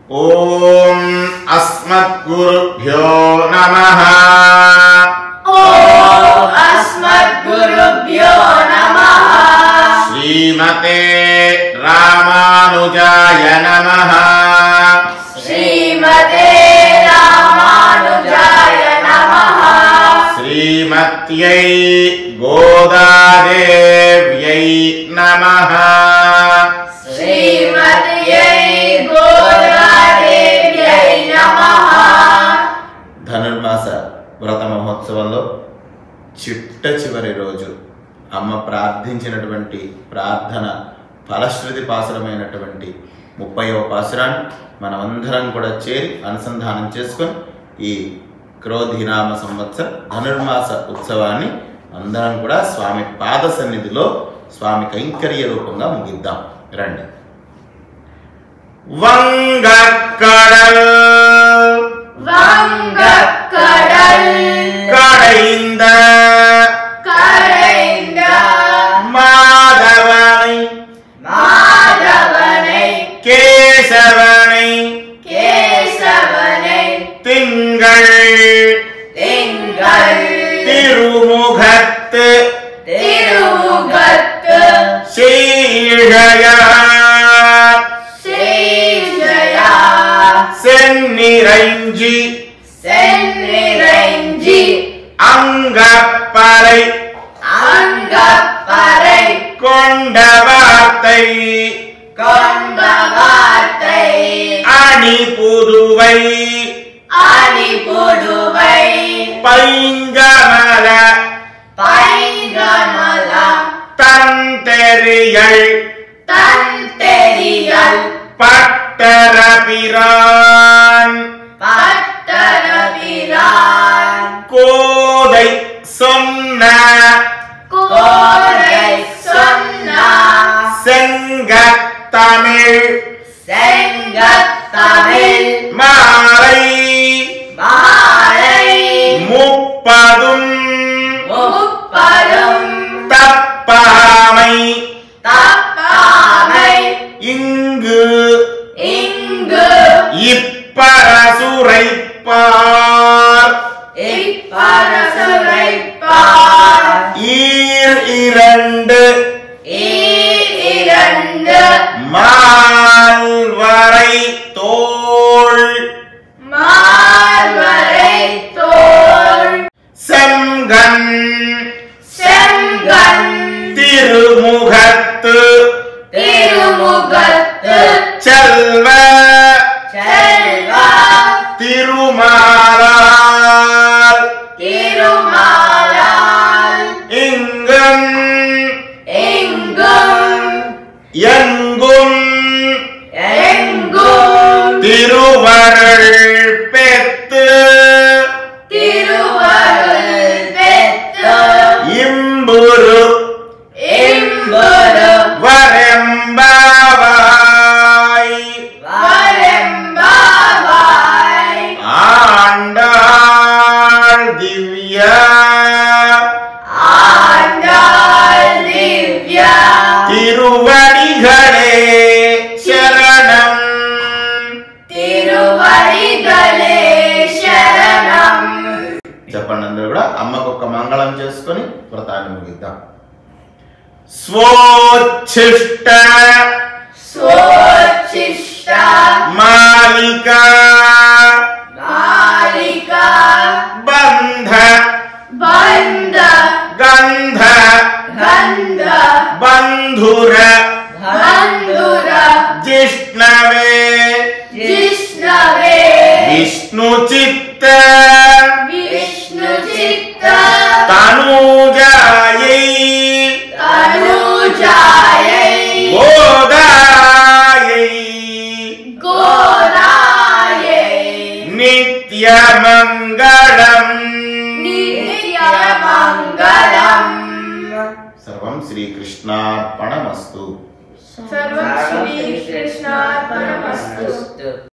ఓం అస్మద్గురుభ్యో నమః ఓం అస్మద్గురుభ్యో నమః శ్రీమతే రామానుజాయ నమః శ్రీమతే రామానుజాయ నమః శ్రీమత్యై గోదాదేవ్యై నమః శ్రీమత్యై గోదాదేవ్యై నమః. ధనుర్మాస వ్రత మహోత్సవంలో చిట్ట చివరి రోజు అమ్మ ప్రార్థించినటువంటి ప్రార్థన ఫలశ్రుతి పాసురమైనటువంటి 30వ పాసురాన్ని మనమందరం కూడా చేరి అనుసంధానం చేసుకొని ఈ క్రోధినామ సంవత్సర ధనుర్మాస ఉత్సవాన్ని అందరం కూడా స్వామి పాద సన్నిధిలో స్వామి కైంకర్య రూపంగా ముగిద్దాం. రండి. వంగక్కడల్ వంగక్కడల్ కడైంద கரைந்த மாதவனை மாதவனை கேசவனை கேசவனை திங்கள் திங்கள் திருமுகத்து திருமுகத்து சீழையார் ஸ்ரீஜயா சென்னிறைஞ்சி சென்னிறைஞ்சி அங்கப்பறை அங்கப்பறை கொண்ட வார்த்தை கொண்ட வார்த்தை அணி புதுவை அணி புதுவை பைங்கமல பைங்கமல தந்தெறியல் தந்தெறியல் பட்டரபிரான் பட்டரபிரான் கோதை சொன்ன கோதை சொன்ன செங்கத்தமிழ் செங்கத்தமிழ் மாலை மாலை முப்பதும் முப்பதும் தப்பாமை தப்பாமை இங்கு இங்கு இப்பரசுரைப்பார் இப்பரசுரைப்பார் ஈர் இரண்டு இரண்டு மால்வரை தோள் மால்வரை தோள் செங்கண் செங்கண் திருமுகத்து திருமுகத்து செல்வ செல்வ திருமாலால் திருமாலால் இங்கும் எங்கும் எங்கும் எங்கும் திருவருள் பெத்து திருவருள் பெற்று இம்புரு இம்புரு வரம்பாவாய் வரம்பாவாய் ஆண்டாள் திவ்ய ஆண்டாள் திவ்ய திருவடிகளே சரணம். తిరువడిగలే శరణం. చెప్పండి అందరూ కూడా అమ్మకు ఒక మంగళం చేసుకొని వ్రతాన్ని ముగిద్దాం. స్వోచ్ఛిష్ట స్వోచ్ఛిష్ట మాలిక మాలిక బంధ బంధ గంధ గంధ బంధుర బంధుర జిష్ణవే జిష్ణవే విష్ణు చిత్త విష్ణు చిత్త తనూజాయై తనూజాయై గోదాయై గోదాయై నిత్యమంగళం. నిత్యమంగళం. సర్వం శ్రీకృష్ణార్పణమస్తు. సర్వం శ్రీకృష్ణ